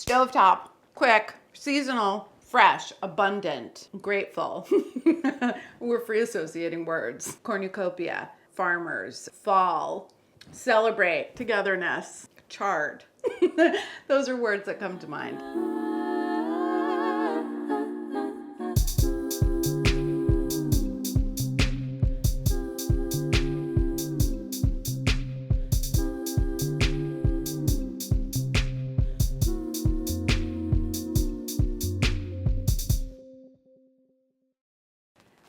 Stovetop, quick, seasonal, fresh, abundant, grateful. We're free associating words. Cornucopia, farmers, fall, celebrate, togetherness, charred. Those are words that come to mind.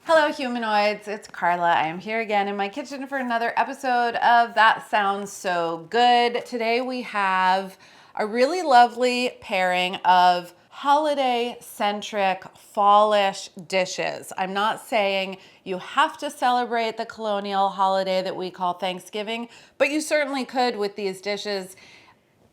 Hello humanoids, it's Carla. I am here again in my kitchen for another episode of That Sounds So Good. Today we have a really lovely pairing of holiday-centric, fallish dishes. I'm not saying you have to celebrate the colonial holiday that we call Thanksgiving, but you certainly could with these dishes.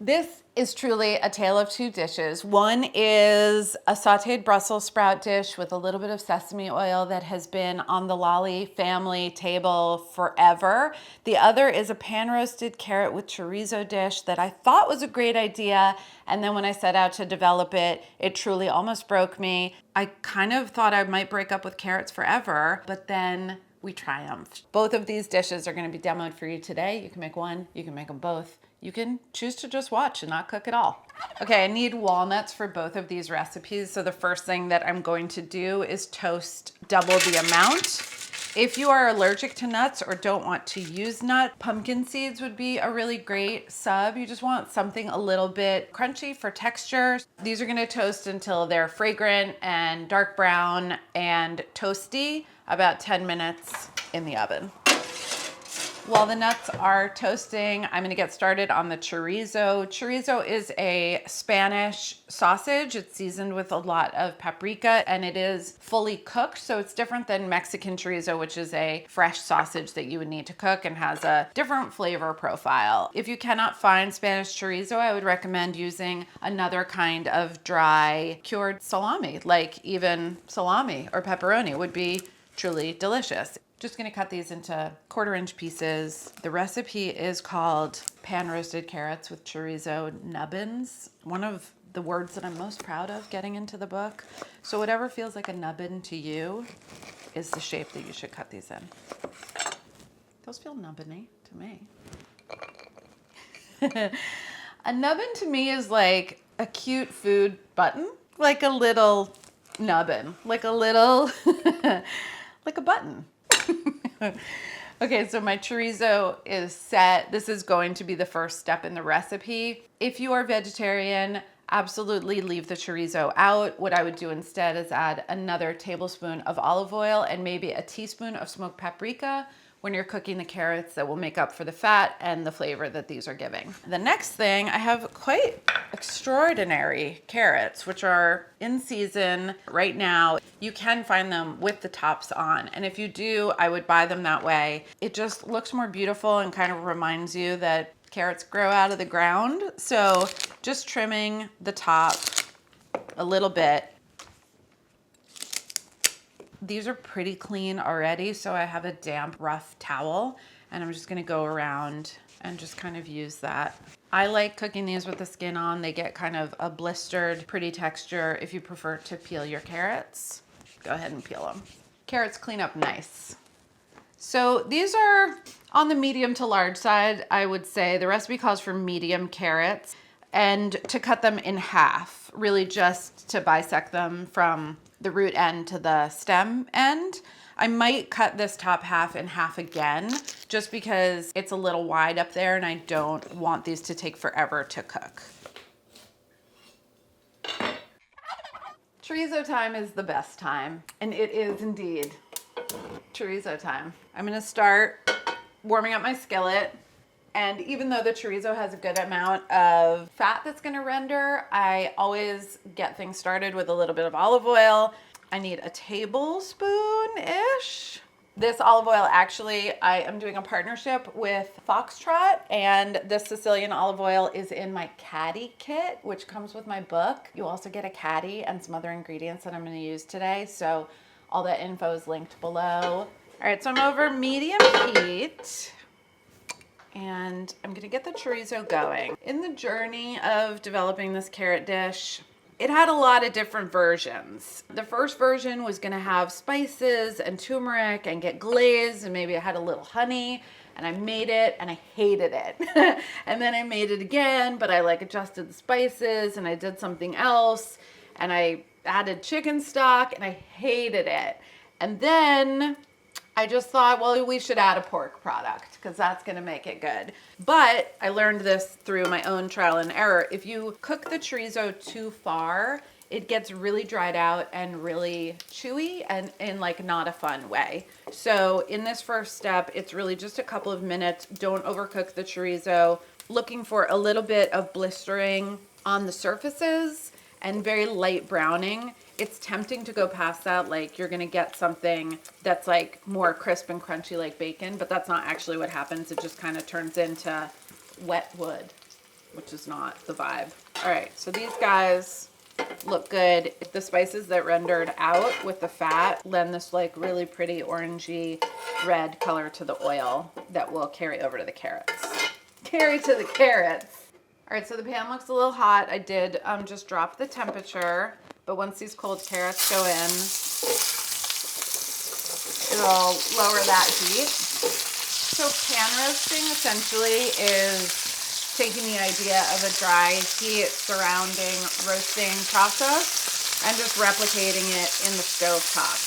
This is truly a tale of two dishes. One is a sautéed Brussels sprout dish with a little bit of sesame oil that has been on the Lalli family table forever. The other is a pan-roasted carrot with chorizo dish that I thought was a great idea. And then when I set out to develop it, it truly almost broke me. I kind of thought I might break up with carrots forever, but then we triumphed. Both of these dishes are going to be demoed for you today. You can make one, you can make them both. You can choose to just watch and not cook at all. Okay, I need walnuts for both of these recipes. So the first thing that I'm going to do is toast double the amount. If you are allergic to nuts or don't want to use nut, pumpkin seeds would be a really great sub. You just want something a little bit crunchy for texture. These are gonna toast until they're fragrant and dark brown and toasty, about 10 minutes in the oven. While the nuts are toasting, I'm gonna get started on the chorizo. Chorizo is a Spanish sausage. It's seasoned with a lot of paprika and it is fully cooked. So it's different than Mexican chorizo, which is a fresh sausage that you would need to cook and has a different flavor profile. If you cannot find Spanish chorizo, I would recommend using another kind of dry cured salami, like even salami or pepperoni would be truly delicious. Just gonna cut these into 1/4-inch pieces. The recipe is called pan roasted carrots with chorizo nubbins. One of the words that I'm most proud of getting into the book. So whatever feels like a nubbin to you is the shape that you should cut these in. Those feel nubbiny to me. A nubbin to me is like a cute food button, like a little nubbin, like a little, like a button. Okay, so my chorizo is set. This is going to be the first step in the recipe. If you are vegetarian, absolutely leave the chorizo out. What I would do instead is add another tablespoon of olive oil and maybe a teaspoon of smoked paprika when you're cooking the carrots. That will make up for the fat and the flavor that these are giving. The next thing, I have quite extraordinary carrots, which are in season right now. You can find them with the tops on. And if you do, I would buy them that way. It just looks more beautiful and kind of reminds you that carrots grow out of the ground. So just trimming the top a little bit. These are pretty clean already, so I have a damp, rough towel, and I'm just gonna go around and just kind of use that. I like cooking these with the skin on. They get kind of a blistered, pretty texture. If you prefer to peel your carrots, go ahead and peel them. Carrots clean up nice. So these are on the medium to large side, I would say. The recipe calls for medium carrots, and to cut them in half, really just to bisect them from the root end to the stem end. I might cut this top half in half again, just because it's a little wide up there and I don't want these to take forever to cook. Chorizo time is the best time, and it is indeed chorizo time. I'm gonna start warming up my skillet. And even though the chorizo has a good amount of fat that's gonna render, I always get things started with a little bit of olive oil. I need a tablespoon-ish. This olive oil, actually, I am doing a partnership with Foxtrot, and this Sicilian olive oil is in my caddy kit, which comes with my book. You also get a caddy and some other ingredients that I'm gonna use today. So all that info is linked below. All right, so I'm over medium heat. And I'm gonna get the chorizo going. In the journey of developing this carrot dish, it had a lot of different versions. The first version was gonna have spices and turmeric and get glazed, and maybe it had a little honey, and I made it and I hated it. And then I made it again, but I like adjusted the spices and I did something else, and I added chicken stock and I hated it. And then I just thought, well, we should add a pork product because that's going to make it good. But I learned this through my own trial and error. If you cook the chorizo too far, it gets really dried out and really chewy and in like not a fun way. So in this first step, it's really just a couple of minutes. Don't overcook the chorizo. Looking for a little bit of blistering on the surfaces and very light browning. It's tempting to go past that, like you're gonna get something that's like more crisp and crunchy like bacon, but that's not actually what happens. It just kind of turns into wet wood, which is not the vibe. All right, so these guys look good. The spices that rendered out with the fat lend this like really pretty orangey red color to the oil that will carry over to the carrots. Carry to the carrots. All right, so the pan looks a little hot. I did just drop the temperature, but once these cold carrots go in, it'll lower that heat. So pan roasting essentially is taking the idea of a dry heat surrounding roasting process and just replicating it in the stovetop.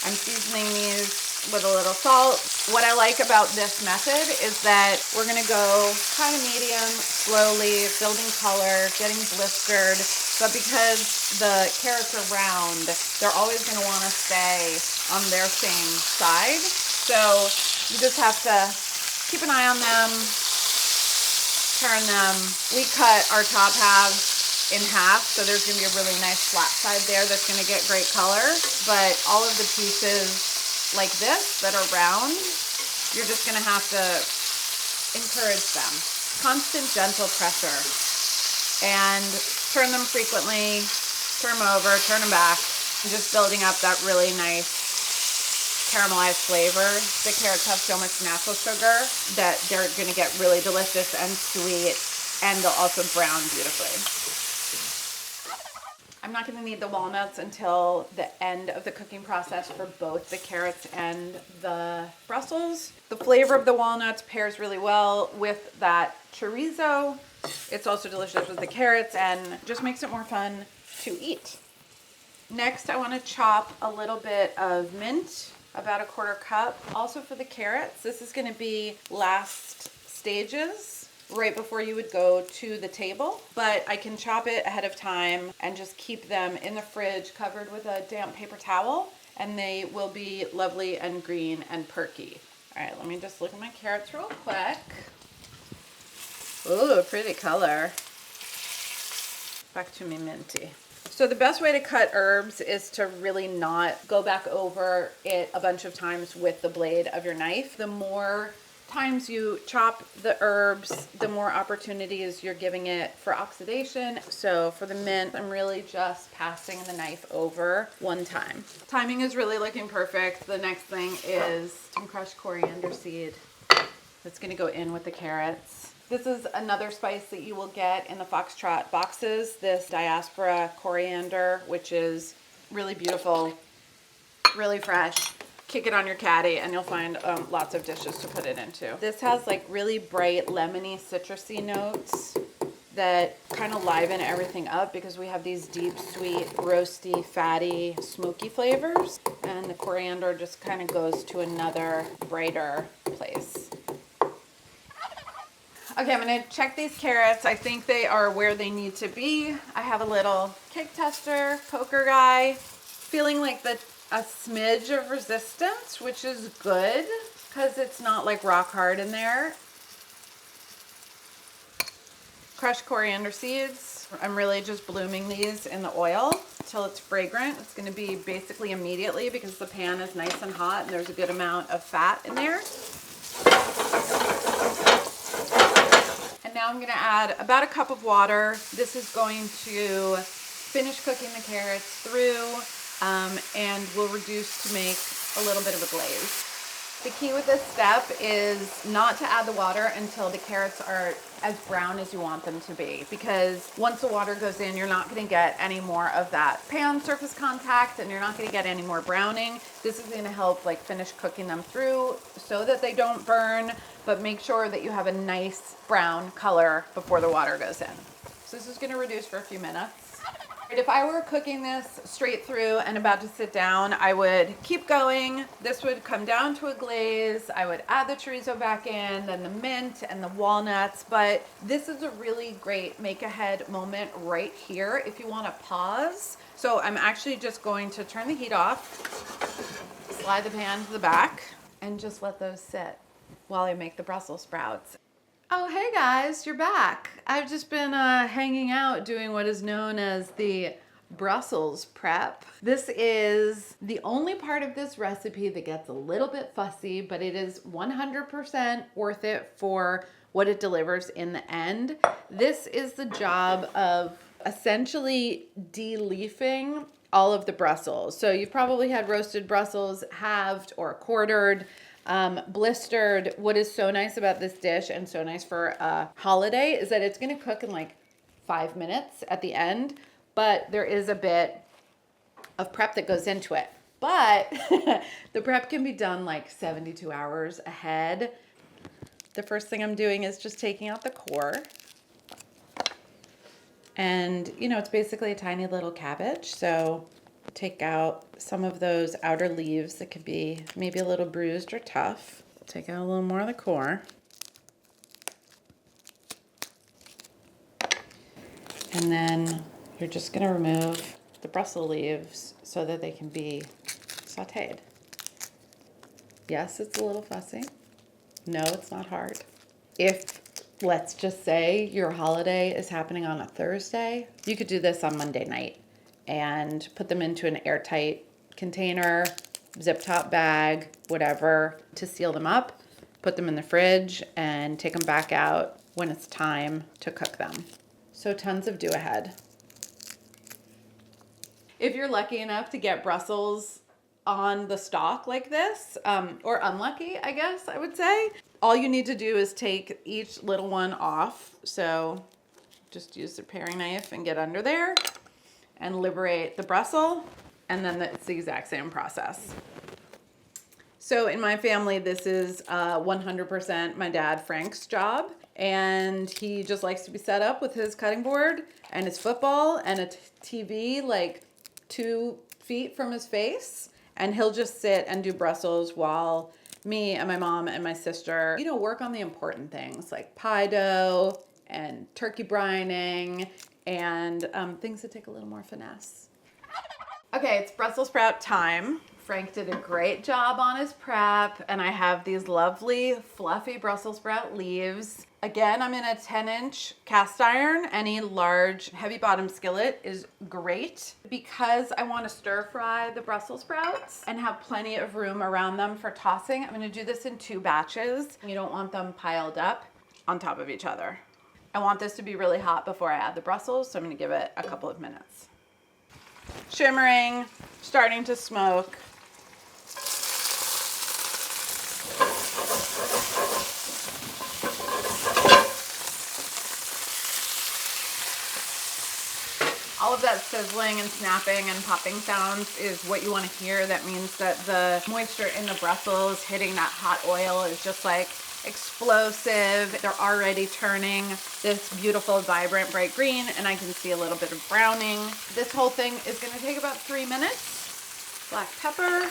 I'm seasoning these with a little salt. What I like about this method is that we're gonna go kind of medium, slowly, building color, getting blistered, but because the carrots are round, they're always gonna wanna stay on their same side. So you just have to keep an eye on them, turn them. We cut our top halves in half, so there's gonna be a really nice flat side there that's gonna get great color, but all of the pieces like this that are round, you're just gonna have to encourage them. Constant gentle pressure. And turn them frequently, turn them over, turn them back, and just building up that really nice caramelized flavor. The carrots have so much natural sugar that they're gonna get really delicious and sweet, and they'll also brown beautifully. I'm not going to need the walnuts until the end of the cooking process for both the carrots and the Brussels. The flavor of the walnuts pairs really well with that chorizo. It's also delicious with the carrots and just makes it more fun to eat. Next, I want to chop a little bit of mint, about a 1/4 cup. Also for the carrots, this is going to be last stages, right before you would go to the table, but I can chop it ahead of time and just keep them in the fridge covered with a damp paper towel, and they will be lovely and green and perky. All right, let me just look at my carrots real quick. Ooh, pretty color. Back to me minty. So the best way to cut herbs is to really not go back over it a bunch of times with the blade of your knife. The more times you chop the herbs, the more opportunities you're giving it for oxidation. So for the mint, I'm really just passing the knife over one time. Timing is really looking perfect. The next thing is some crushed coriander seed that's gonna go in with the carrots. This is another spice that you will get in the Foxtrot boxes, this diaspora coriander, which is really beautiful, really fresh. Kick it on your caddy and you'll find lots of dishes to put it into. This has like really bright lemony citrusy notes that kind of liven everything up because we have these deep, sweet, roasty, fatty, smoky flavors. And the coriander just kind of goes to another brighter place. Okay, I'm gonna check these carrots. I think they are where they need to be. I have a little cake tester, poker guy, feeling like a smidge of resistance, which is good because it's not like rock hard in there. Crushed coriander seeds. I'm really just blooming these in the oil until it's fragrant. It's gonna be basically immediately because the pan is nice and hot and there's a good amount of fat in there. And now I'm gonna add about a cup of water. This is going to finish cooking the carrots through and will reduce to make a little bit of a glaze. The key with this step is not to add the water until the carrots are as brown as you want them to be, because once the water goes in, you're not going to get any more of that pan surface contact, and you're not going to get any more browning. This is going to help like finish cooking them through so that they don't burn, but make sure that you have a nice brown color before the water goes in. So this is going to reduce for a few minutes. If I were cooking this straight through and about to sit down, I would keep going. This would come down to a glaze. I would add the chorizo back in, then the mint and the walnuts. But this is a really great make ahead moment right here if you want to pause. So I'm actually just going to turn the heat off, slide the pan to the back, and just let those sit while I make the Brussels sprouts. Oh, hey guys, you're back. I've just been hanging out doing what is known as the Brussels prep. This is the only part of this recipe that gets a little bit fussy, but it is 100% worth it for what it delivers in the end. This is the job of essentially de-leafing all of the Brussels. So you've probably had roasted Brussels halved or quartered. Blistered. What is so nice about this dish and so nice for a holiday is that it's going to cook in like 5 minutes at the end, but there is a bit of prep that goes into it. But the prep can be done like 72 hours ahead. The first thing I'm doing is just taking out the core. And, you know, it's basically a tiny little cabbage. So take out some of those outer leaves that could be maybe a little bruised or tough. Take out a little more of the core. And then you're just going to remove the Brussels leaves so that they can be sautéed. Yes, it's a little fussy. No, it's not hard. If, let's just say, your holiday is happening on a Thursday, you could do this on Monday night and put them into an airtight container, zip top bag, whatever, to seal them up, put them in the fridge, and take them back out when it's time to cook them. So tons of do ahead. If you're lucky enough to get Brussels on the stalk like this, or unlucky, I guess I would say, all you need to do is take each little one off. So just use the paring knife and get under there and liberate the Brussels, and then it's the exact same process. So in my family, this is 100% my dad Frank's job, and he just likes to be set up with his cutting board and his football and a TV like 2 feet from his face, and he'll just sit and do Brussels while me and my mom and my sister, you know, work on the important things like pie dough and turkey brining and things that take a little more finesse. Okay, it's Brussels sprout time. Frank did a great job on his prep, and I have these lovely fluffy Brussels sprout leaves. Again, I'm in a 10-inch cast iron. Any large heavy bottom skillet is great. Because I want to stir fry the Brussels sprouts and have plenty of room around them for tossing, I'm going to do this in 2 batches. You don't want them piled up on top of each other. I want this to be really hot before I add the Brussels, so I'm going to give it a couple of minutes. Shimmering, starting to smoke. All of that sizzling and snapping and popping sounds is what you want to hear. That means that the moisture in the Brussels hitting that hot oil is just like explosive. They're already turning this beautiful, vibrant, bright green, and I can see a little bit of browning. This whole thing is going to take about 3 minutes. Black pepper.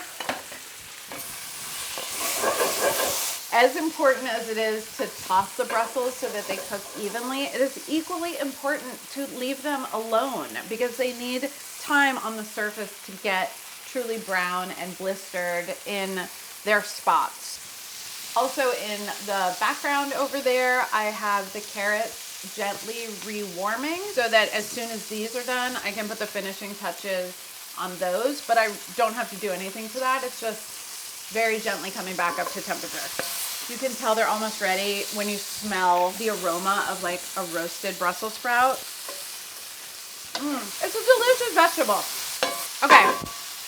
As important as it is to toss the Brussels so that they cook evenly, it is equally important to leave them alone because they need time on the surface to get truly brown and blistered in their spots. Also in the background over there, I have the carrots gently rewarming so that as soon as these are done, I can put the finishing touches on those, but I don't have to do anything to that. It's just very gently coming back up to temperature. You can tell they're almost ready when you smell the aroma of like a roasted Brussels sprout. It's a delicious vegetable. Okay,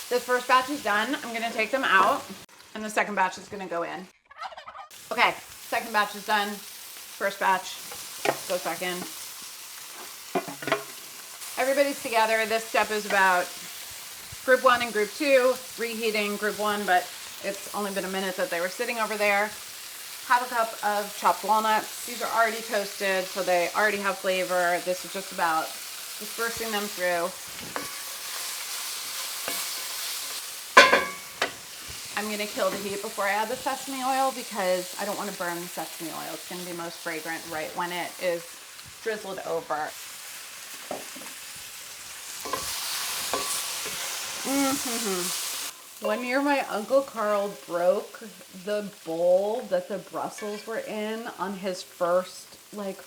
this first batch is done. I'm gonna take them out. And the second batch is gonna go in. Okay, second batch is done. First batch goes back in. Everybody's together. This step is about group 1 and group 2, reheating group 1, but it's only been a minute that they were sitting over there. Half a cup of chopped walnuts. These are already toasted, so they already have flavor. This is just about dispersing them through. I'm gonna kill the heat before I add the sesame oil because I don't want to burn the sesame oil. It's gonna be most fragrant right when it is drizzled over. One year my Uncle Carl broke the bowl that the Brussels were in on his first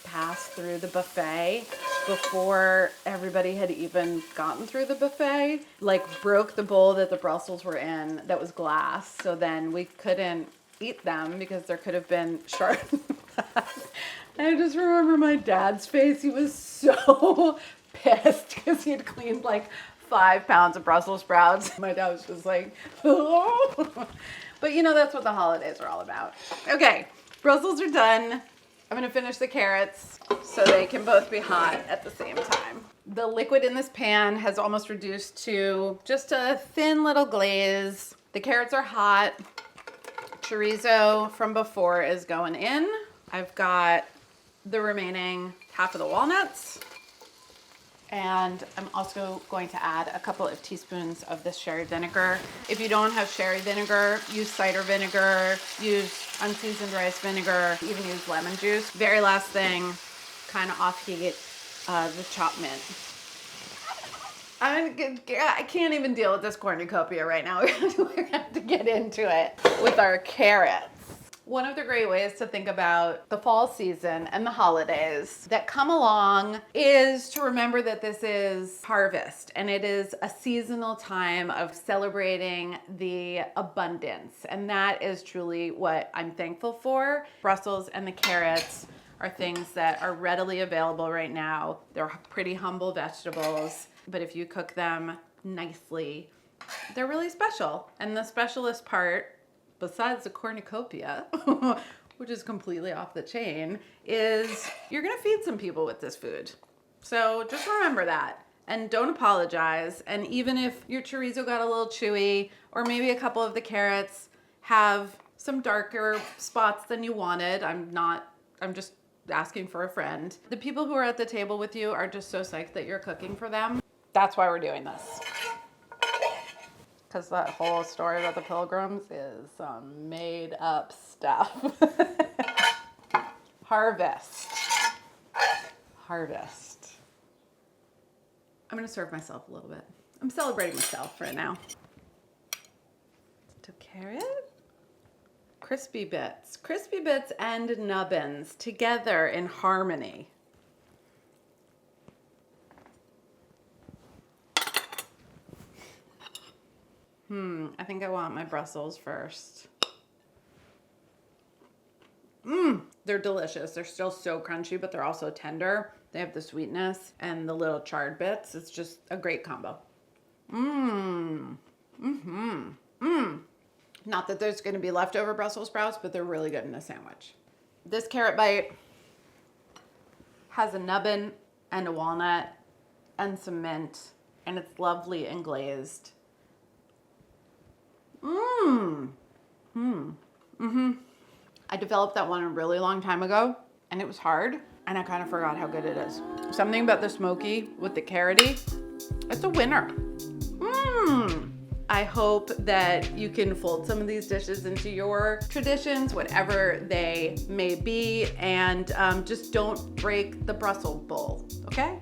pass through the buffet before everybody had even gotten through the buffet. Broke the bowl that the Brussels were in that was glass, so then we couldn't eat them because there could have been shards. I just remember my dad's face. He was so pissed because he had cleaned 5 pounds of Brussels sprouts. My dad was just like, oh. But that's what the holidays are all about. Okay, Brussels are done. I'm gonna finish the carrots so they can both be hot at the same time. The liquid in this pan has almost reduced to just a thin little glaze. The carrots are hot. Chorizo from before is going in. I've got the remaining half of the walnuts. And I'm also going to add a couple of teaspoons of this sherry vinegar. If you don't have sherry vinegar, use cider vinegar, use unseasoned rice vinegar, even use lemon juice. Very last thing, kind of off heat, the chopped mint. I can't even deal with this cornucopia right now. We're gonna have to get into it with our carrots. One of the great ways to think about the fall season and the holidays that come along is to remember that this is harvest and it is a seasonal time of celebrating the abundance. And that is truly what I'm thankful for. Brussels and the carrots are things that are readily available right now. They're pretty humble vegetables, but if you cook them nicely, they're really special. And the specialist part, besides the cornucopia, which is completely off the chain, is you're gonna feed some people with this food. So just remember that and don't apologize. And even if your chorizo got a little chewy or maybe a couple of the carrots have some darker spots than you wanted, I'm just asking for a friend. The people who are at the table with you are just so psyched that you're cooking for them. That's why we're doing this. Because that whole story about the Pilgrims is some made up stuff. Harvest. Harvest. I'm gonna serve myself a little bit. I'm celebrating myself right now. To carrot? Crispy bits. Crispy bits and nubbins together in harmony. I think I want my Brussels first. They're delicious. They're still so crunchy, but they're also tender. They have the sweetness and the little charred bits. It's just a great combo. Not that there's gonna be leftover Brussels sprouts, but they're really good in a sandwich. This carrot bite has a nubbin and a walnut and some mint, and it's lovely and glazed. I developed that one a really long time ago, and it was hard, and I kind of forgot how good it is. Something about the smoky with the carroty, it's a winner. I hope that you can fold some of these dishes into your traditions, whatever they may be, and just don't break the Brussels bowl, okay?